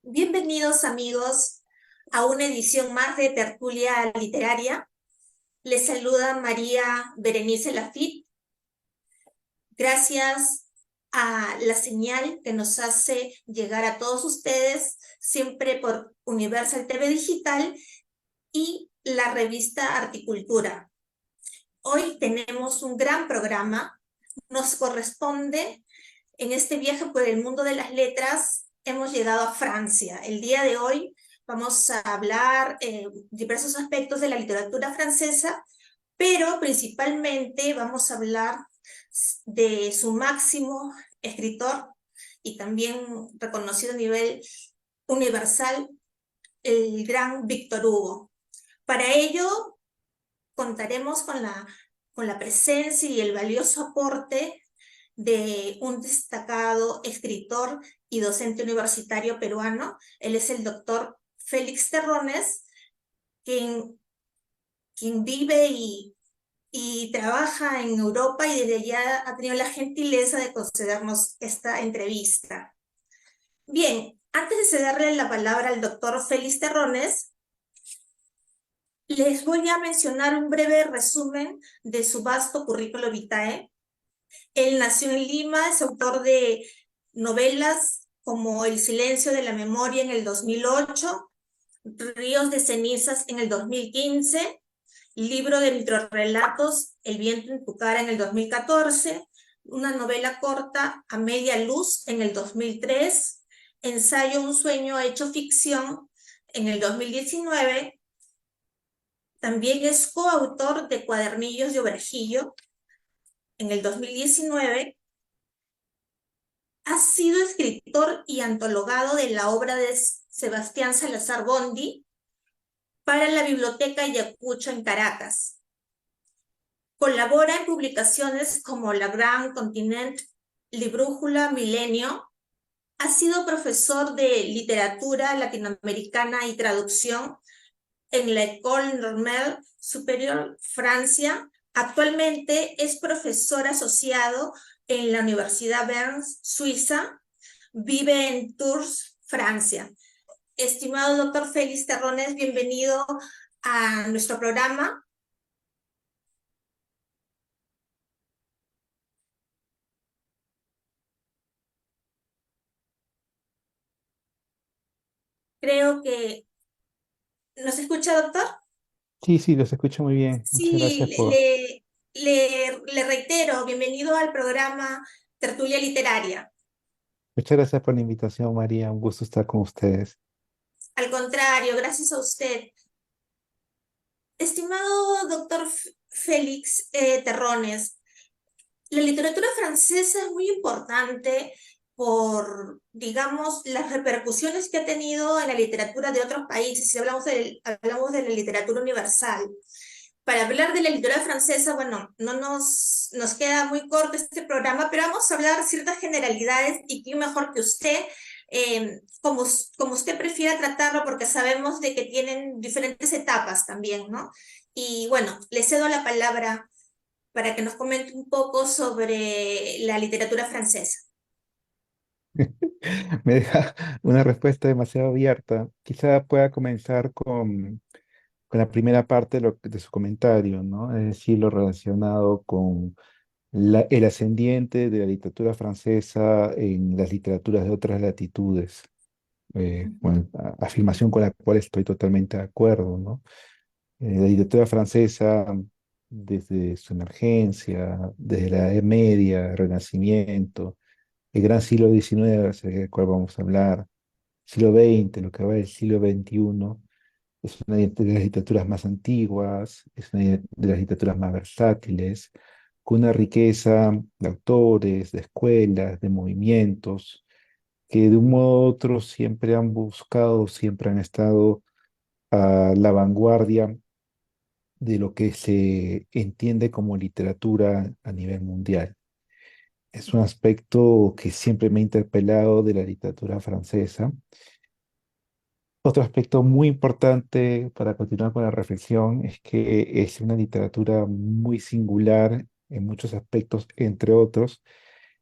Bienvenidos amigos a una edición más de Tertulia Literaria. Les saluda María Berenice Lafitte. Gracias a la señal que nos hace llegar a todos ustedes, siempre por Universal TV Digital y la revista Articultura. Hoy tenemos un gran programa. Nos corresponde, en este viaje por el mundo de las letras, hemos llegado a Francia. El día de hoy vamos a hablar diversos aspectos de la literatura francesa, pero principalmente vamos a hablar de su máximo escritor y también reconocido a nivel universal, el gran Víctor Hugo. Para ello contaremos con la presencia y el valioso aporte de un destacado escritor y docente universitario peruano. Él es el doctor Félix Terrones, quien vive y trabaja en Europa y desde allá ha tenido la gentileza de concedernos esta entrevista. Bien, antes de cederle la palabra al doctor Félix Terrones, les voy a mencionar un breve resumen de su vasto currículo vitae. Él nació en Lima, es autor de novelas como El silencio de la memoria en el 2008, Ríos de cenizas en el 2015, libro de microrrelatos El viento en tu cara en el 2014, una novela corta A media luz en el 2003, ensayo Un sueño hecho ficción en el 2019. También es coautor de Cuadernillos de Obrejillo en el 2019. Ha sido escritor y antologado de la obra de Sebastián Salazar Bondy para la Biblioteca Ayacucho en Caracas. Colabora en publicaciones como La Gran Continent, Librújula, Milenio. Ha sido profesor de literatura latinoamericana y traducción en la École Normale Supérieure Francia. Actualmente es profesor asociado en la Universidad Berns, Suiza. Vive en Tours, Francia. Estimado doctor Félix Terrones, bienvenido a nuestro programa. Creo que... ¿Nos escucha, doctor? Sí, sí, los escucho muy bien. Muchas gracias Sí, por, le reitero, bienvenido al programa Tertulia Literaria. muchas gracias por la invitación, María. Un gusto estar con ustedes. Al contrario, gracias a usted. Estimado doctor Félix Terrones, la literatura francesa es muy importante por, digamos, las repercusiones que ha tenido en la literatura de otros países, si hablamos de la literatura universal. Para hablar de la literatura francesa, bueno, no nos queda muy corto este programa, pero vamos a hablar ciertas generalidades y quién mejor que usted, como usted prefiera tratarlo, porque sabemos de que tienen diferentes etapas también, ¿no? Y bueno, le cedo la palabra para que nos comente un poco sobre la literatura francesa. Me deja una respuesta demasiado abierta. Quizá pueda comenzar con la primera parte de su comentario, ¿no? Es decir, lo relacionado con el ascendiente de la literatura francesa en las literaturas de otras latitudes. Bueno, afirmación con la cual estoy totalmente de acuerdo, ¿no? La literatura francesa, desde su emergencia, desde la Edad Media, el Renacimiento, el gran siglo XIX, sobre el cual vamos a hablar, siglo XX, lo que va del siglo XXI, es una de las literaturas más antiguas, es una de las literaturas más versátiles, con una riqueza de autores, de escuelas, de movimientos, que de un modo u otro siempre han buscado, siempre han estado a la vanguardia de lo que se entiende como literatura a nivel mundial. Es un aspecto que siempre me ha interpelado de la literatura francesa. Otro aspecto muy importante para continuar con la reflexión es que es una literatura muy singular en muchos aspectos, entre otros,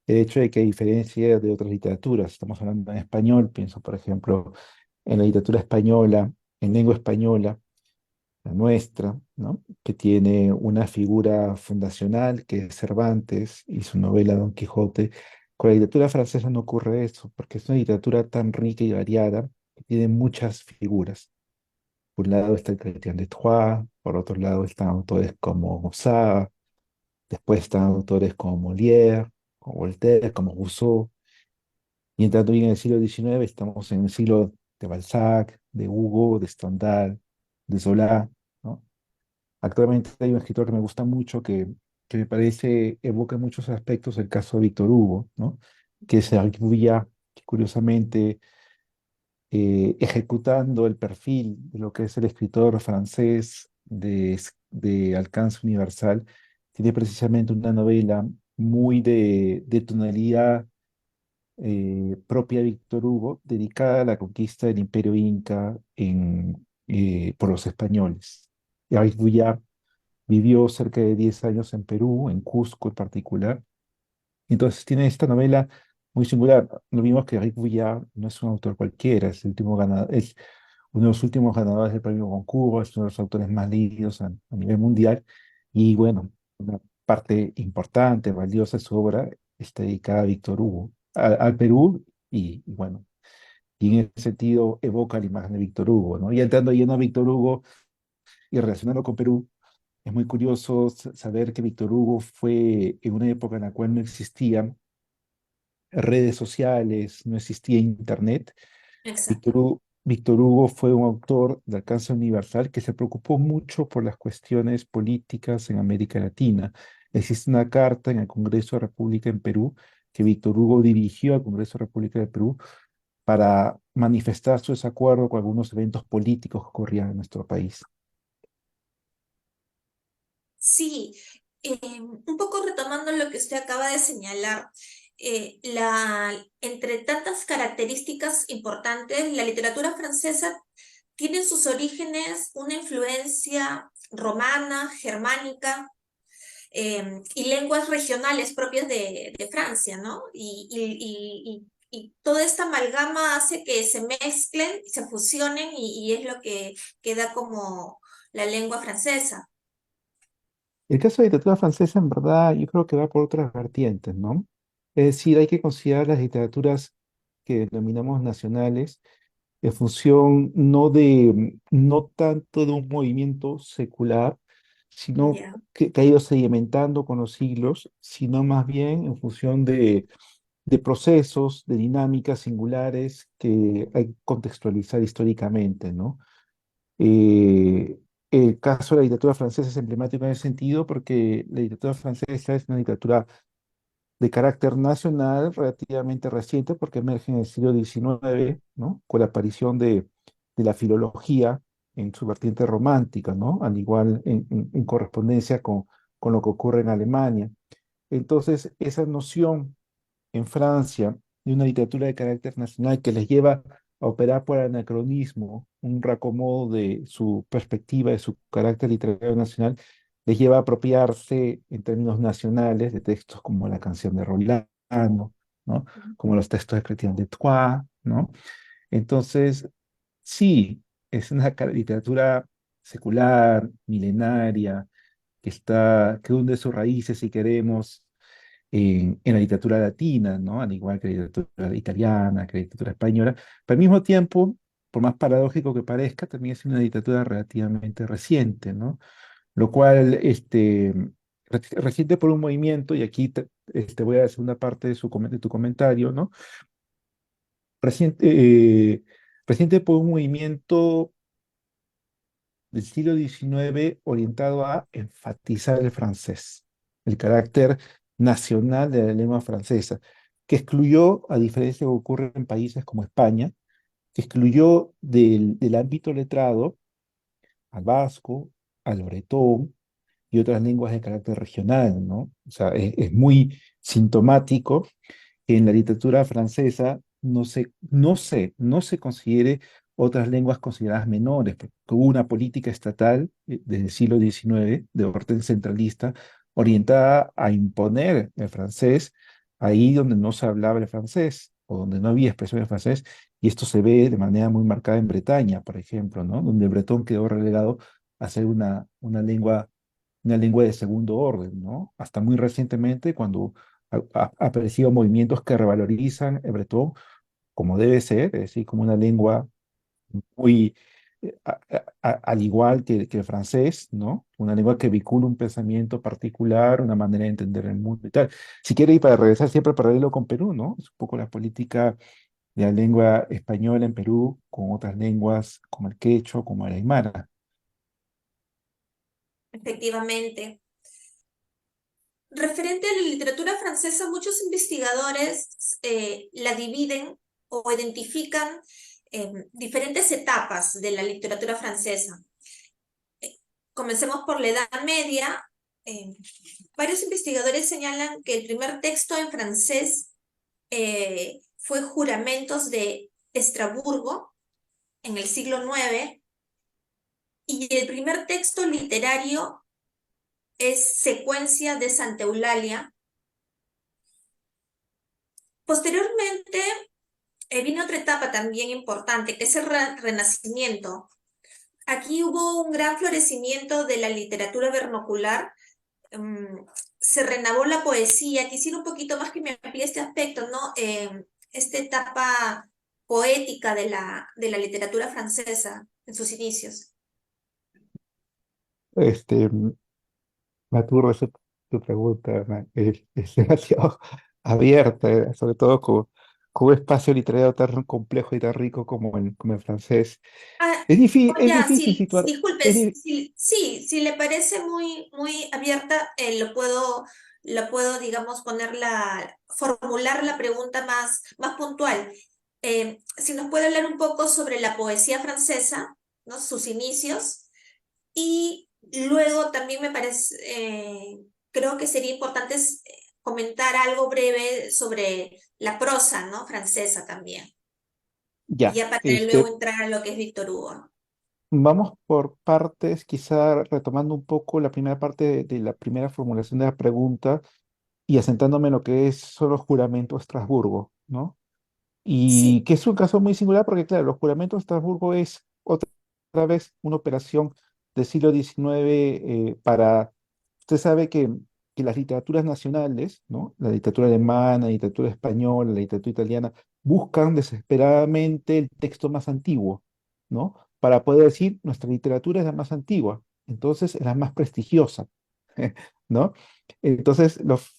el hecho de que a diferencia de otras literaturas, estamos hablando en español, pienso por ejemplo en la literatura española, en lengua española, la nuestra, ¿no? Que tiene una figura fundacional que es Cervantes y su novela Don Quijote. Con la literatura francesa no ocurre eso, porque es una literatura tan rica y variada que tiene muchas figuras. Por un lado está el Chrétien de Troyes, por otro lado están autores como Mozart, después están autores como Molière, como Voltaire, como Rousseau, y entrando bien en el siglo XIX, estamos en el siglo de Balzac, de Hugo, de Stendhal, de Zola, ¿no? Actualmente hay un escritor que me gusta mucho, que me parece evoca en muchos aspectos el caso de Víctor Hugo, ¿no? Que es Eric Bouillat, que curiosamente, ejecutando el perfil de lo que es el escritor francés de alcance universal, tiene precisamente una novela muy de tonalidad propia de Víctor Hugo, dedicada a la conquista del Imperio Inca por los españoles. Eric Bouillat vivió cerca de 10 años en Perú, en Cusco en particular. Entonces tiene esta novela muy singular. No vimos que Eric Bouillat no es un autor cualquiera, es, el último ganador, es uno de los últimos ganadores del premio Goncourt, es uno de los autores más leídos a nivel mundial. Y bueno, una parte importante, valiosa de su obra está dedicada a Víctor Hugo, al Perú y bueno, y en ese sentido evoca la imagen de Víctor Hugo, ¿no? Y entrando lleno a Víctor Hugo y relacionarlo con Perú, es muy curioso saber que Víctor Hugo fue en una época en la cual no existían redes sociales, no existía internet. Exacto. Víctor Hugo fue un autor de alcance universal que se preocupó mucho por las cuestiones políticas en América Latina. Existe una carta en el Congreso de la República en Perú que Víctor Hugo dirigió al Congreso de la República de Perú para manifestar su desacuerdo con algunos eventos políticos que ocurrían en nuestro país. Sí, un poco retomando lo que usted acaba de señalar, entre tantas características importantes, la literatura francesa tiene en sus orígenes una influencia romana, germánica, y lenguas regionales propias de Francia, ¿no? Y toda esta amalgama hace que se mezclen, se fusionen y es lo que queda como la lengua francesa. El caso de literatura francesa, en verdad, yo creo que va por otras vertientes, ¿no? Es decir, hay que considerar las literaturas que denominamos nacionales en función no tanto de un movimiento secular, sino Ya. que ha ido sedimentando con los siglos, sino más bien en función de procesos, de dinámicas singulares que hay que contextualizar históricamente, ¿no? Eh, el caso de la literatura francesa es emblemático en ese sentido porque la literatura francesa es una literatura de carácter nacional relativamente reciente porque emerge en el siglo XIX, ¿no? Con la aparición de la filología en su vertiente romántica, ¿no? Al igual en correspondencia con lo que ocurre en Alemania. Entonces, esa noción en Francia de una literatura de carácter nacional que les lleva a operar por anacronismo, un racomodo de su perspectiva, de su carácter literario nacional, les lleva a apropiarse en términos nacionales de textos como la canción de Rolando, ¿no? Como los textos de Chrétien de Troyes, ¿no? Entonces, sí, es una literatura secular, milenaria, que hunde sus raíces, si queremos, en la literatura latina, ¿no? Al igual que la literatura italiana, que la literatura española, pero al mismo tiempo, por más paradójico que parezca, también es una literatura relativamente reciente, ¿no? Lo cual, reciente por un movimiento, y aquí voy a hacer una parte de tu comentario, ¿no? Reciente, reciente por un movimiento del siglo XIX orientado a enfatizar el francés, el carácter nacional de la lengua francesa, que excluyó, a diferencia de lo que ocurre en países como España, que excluyó del ámbito letrado al vasco, al bretón y otras lenguas de carácter regional, ¿no? O sea, es muy sintomático que en la literatura francesa no se considere otras lenguas consideradas menores, porque hubo una política estatal desde el siglo XIX de orden centralista orientada a imponer el francés ahí donde no se hablaba el francés o donde no había expresión en francés, y esto se ve de manera muy marcada en Bretaña, por ejemplo, ¿no? Donde el bretón quedó relegado a ser una lengua de segundo orden, ¿no? Hasta muy recientemente, cuando aparecieron movimientos que revalorizan el bretón como debe ser, es decir, como una lengua muy, al igual que el francés, ¿no? Una lengua que vincula un pensamiento particular, una manera de entender el mundo y tal. Si quiere, y para regresar siempre paralelo con Perú, ¿no? Es un poco la política de la lengua española en Perú con otras lenguas como el quechua, como el aymara. Efectivamente. Referente a la literatura francesa, muchos investigadores la dividen o identifican diferentes etapas de la literatura francesa. Comencemos por la Edad Media. Eh, Varios investigadores señalan que el primer texto en francés fue Juramentos de Estrasburgo en el siglo IX, y el primer texto literario es Secuencia de Santa Eulalia. Posteriormente vino otra etapa también importante, que es el Renacimiento. Aquí hubo un gran florecimiento de la literatura vernacular. mm, Se renovó la poesía. Quisiera un poquito más que me amplíe este aspecto, ¿no? Esta etapa poética de la literatura francesa en sus inicios. Este, Maturro, tu pregunta es demasiado abierta, sobre todo con un espacio literario tan complejo y tan rico como el francés. Ah, Es ya, difícil sí, situar, disculpe, es di- sí, si le parece muy abierta, digamos, formular la pregunta más puntual. Si nos puede hablar un poco sobre la poesía francesa, ¿no? Sus inicios, y luego también creo que sería importante comentar algo breve sobre la prosa, ¿no? Francesa también, y ya. ya para luego entrar a lo que es Víctor Hugo. Vamos por partes, quizá retomando un poco la primera parte de la primera formulación de la pregunta y asentándome en lo que es solo juramento Estrasburgo, ¿no? Sí. Y que es un caso muy singular porque, claro, los juramentos de Estrasburgo es otra vez una operación del siglo XIX usted sabe que las literaturas nacionales, ¿no? La literatura alemana, la literatura española, la literatura italiana, buscan desesperadamente el texto más antiguo, ¿no? Para poder decir, nuestra literatura es la más antigua, entonces es la más prestigiosa, ¿no? Entonces, los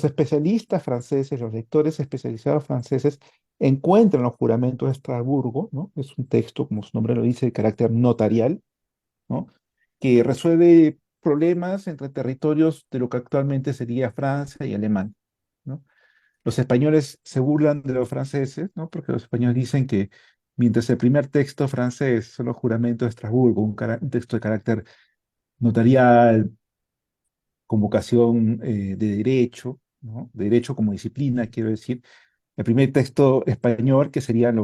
especialistas franceses, los lectores especializados franceses, encuentran los juramentos de Estrasburgo, ¿no? Es un texto, como su nombre lo dice, de carácter notarial, ¿no? Que resuelve problemas entre territorios de lo que actualmente sería Francia y Alemania, ¿no? Los españoles se burlan de los franceses, ¿no? Porque los españoles dicen que mientras el primer texto francés son los juramentos de Estrasburgo, un texto de carácter notarial, con vocación de derecho, ¿no? De derecho como disciplina, quiero decir, el primer texto español, que serían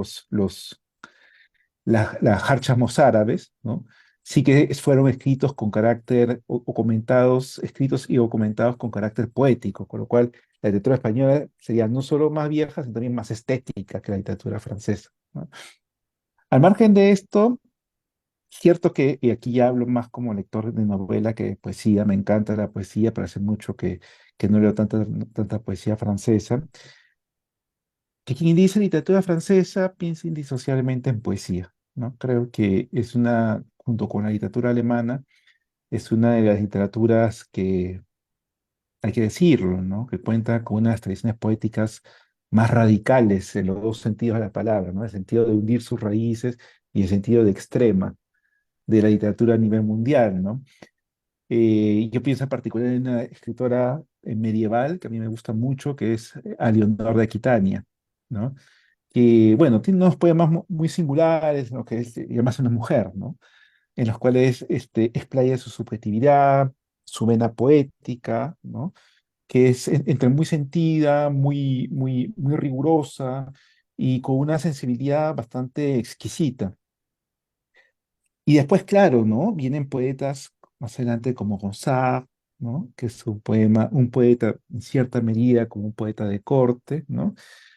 las jarchas mozárabes, ¿no? Sí que fueron escritos con carácter, o comentados, escritos y o comentados con carácter poético, con lo cual la literatura española sería no solo más vieja, sino también más estética que la literatura francesa, ¿no? Al margen de esto, cierto que, y aquí ya hablo más como lector de novela que de poesía, me encanta la poesía, pero hace mucho que no leo tanta poesía francesa, que quien dice literatura francesa piensa indisociablemente en poesía, ¿no? Creo que es junto con la literatura alemana, es una de las literaturas que, hay que decirlo, ¿no? Que cuenta con unas tradiciones poéticas más radicales en los dos sentidos de la palabra, ¿no? El sentido de hundir sus raíces y el sentido de extrema de la literatura a nivel mundial, ¿no? Yo pienso en particular en una escritora medieval que a mí me gusta mucho, que es Leonor de Aquitania, ¿no? Que, bueno, tiene unos poemas muy singulares, lo que es, y además una mujer, ¿no? En los cuales explaya su subjetividad, su vena poética, ¿no? Que es entre muy sentida, muy rigurosa y con una sensibilidad bastante exquisita. Y después, claro, ¿no? Vienen poetas más adelante como Gonzalo, ¿no? Que es un poema, un poeta en cierta medida como un poeta de corte, ¿no?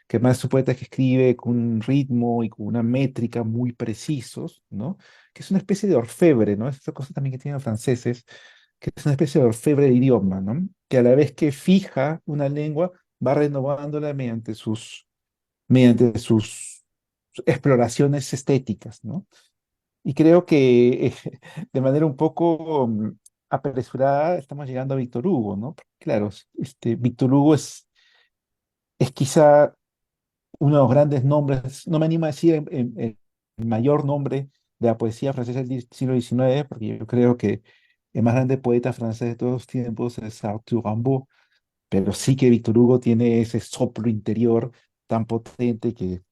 Que además es un poeta que escribe con un ritmo y con una métrica muy precisos, ¿no? Que es una especie de orfebre, ¿no? Es esta cosa también que tienen los franceses, que es una especie de orfebre de idioma, ¿no? Que a la vez que fija una lengua, va renovándola mediante sus exploraciones estéticas, ¿no? Y creo que de manera un poco apresurada estamos llegando a Víctor Hugo, ¿no? Porque, claro, Víctor Hugo es quizá uno de los grandes nombres, no me animo a decir el mayor nombre de la poesía francesa del siglo XIX, porque yo creo que el más grande poeta francés de todos los tiempos es Arthur Rimbaud, pero sí que Víctor Hugo tiene ese soplo interior tan potente que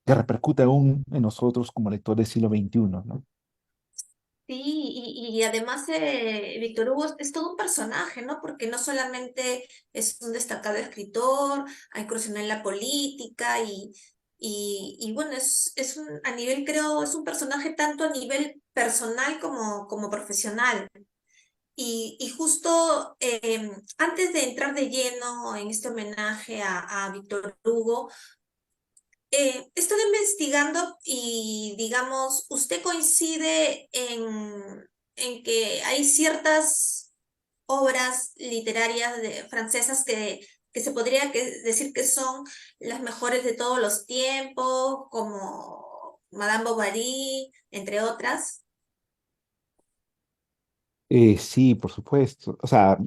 repercute aún en nosotros como lectores del siglo XXI, ¿no? Sí, y además Víctor Hugo es todo un personaje, ¿no? Porque no solamente es un destacado escritor, ha incursionado en la política y bueno, a nivel, creo, es un personaje tanto a nivel personal como profesional. Y justo antes de entrar de lleno en este homenaje a Víctor Hugo, he estado investigando y, digamos, ¿usted coincide en que hay ciertas obras literarias francesas que se podría decir que son las mejores de todos los tiempos, como Madame Bovary, entre otras? Sí, por supuesto. O sea,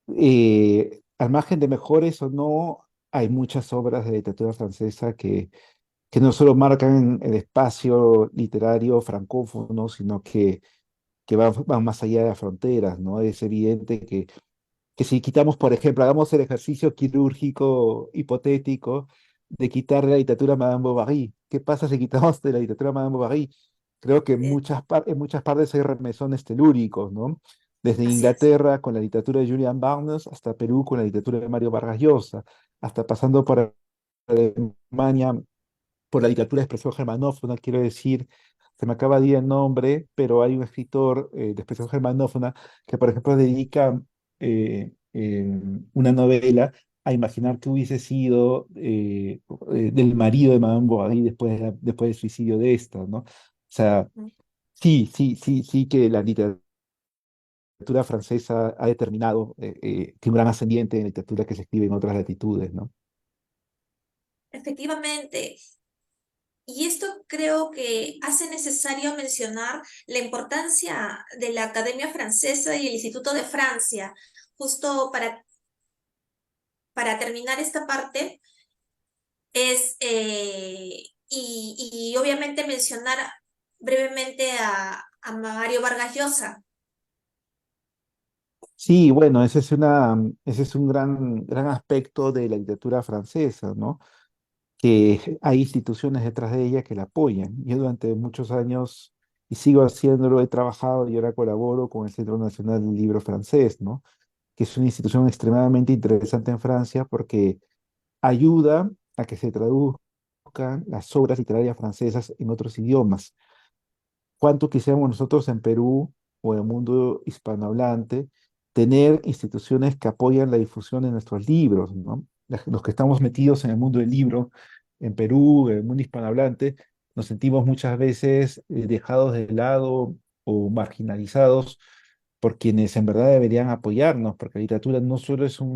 al margen de mejores o no, hay muchas obras de literatura francesa que no solo marcan el espacio literario francófono, sino que van más allá de las fronteras, ¿no? Es evidente que si quitamos, por ejemplo, hagamos el ejercicio quirúrgico hipotético de quitar la literatura Madame Bovary. ¿Qué pasa si quitamos de la literatura Madame Bovary? Creo que en muchas partes hay remesones telúricos, ¿no? Desde Así es. Inglaterra con la literatura de Julian Barnes hasta Perú con la literatura de Mario Vargas Llosa, hasta pasando por Alemania por la literatura de expresión germanófona, quiero decir, se me acaba de ir el nombre, pero hay un escritor de expresión germanófona que, por ejemplo, dedica una novela a imaginar que hubiese sido del marido de Madame Bovary después del suicidio de esta, ¿no? O sea, sí que la literatura francesa ha determinado, tiene un gran ascendiente en la literatura que se escribe en otras latitudes, ¿no? Efectivamente. Y esto creo que hace necesario mencionar la importancia de la Academia Francesa y el Instituto de Francia. Justo para terminar esta parte, y obviamente mencionar brevemente a Mario Vargas Llosa. Sí, bueno, ese es un gran aspecto de la literatura francesa, ¿no? Que hay instituciones detrás de ella que la apoyan. Yo durante muchos años, y sigo haciéndolo, he trabajado y ahora colaboro con el Centro Nacional del Libro Francés, ¿no? Que es una institución extremadamente interesante en Francia porque ayuda a que se traduzcan las obras literarias francesas en otros idiomas. Cuánto quisiéramos nosotros en Perú o en el mundo hispanohablante tener instituciones que apoyan la difusión de nuestros libros, ¿no? Los que estamos metidos en el mundo del libro, en Perú, en el mundo hispanohablante, nos sentimos muchas veces dejados de lado o marginalizados por quienes en verdad deberían apoyarnos, porque la literatura no solo es o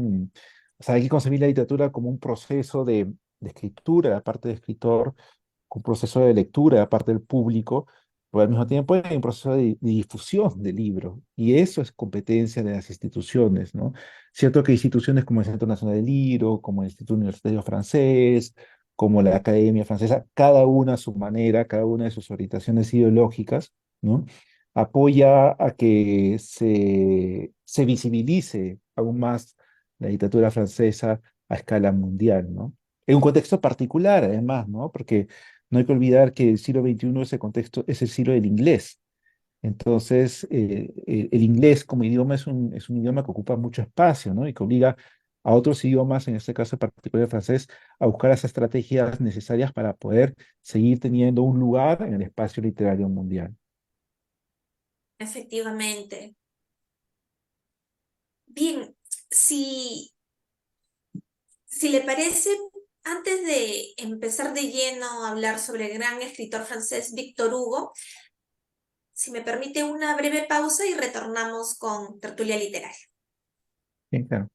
sea, hay que concebir la literatura como un proceso de escritura, aparte de escritor, un proceso de lectura de parte del público, pero al mismo tiempo hay un proceso de difusión del libro, y eso es competencia de las instituciones, ¿no? Cierto que instituciones como el Centro Nacional del Libro, como el Instituto Universitario Francés, como la Academia Francesa, cada una a su manera, cada una de sus orientaciones ideológicas, ¿no? Apoya a que se visibilice aún más la literatura francesa a escala mundial, ¿no? En un contexto particular, además, ¿no? Porque no hay que olvidar que el siglo XXI, ese contexto, es el siglo del inglés. Entonces, el inglés como idioma es un idioma que ocupa mucho espacio, ¿no? Y que obliga a otros idiomas, en este caso en particular el francés, a buscar las estrategias necesarias para poder seguir teniendo un lugar en el espacio literario mundial. Efectivamente. Bien, si le parece, antes de empezar de lleno a hablar sobre el gran escritor francés Víctor Hugo, si me permite una breve pausa y retornamos con tertulia literaria. Bien, claro.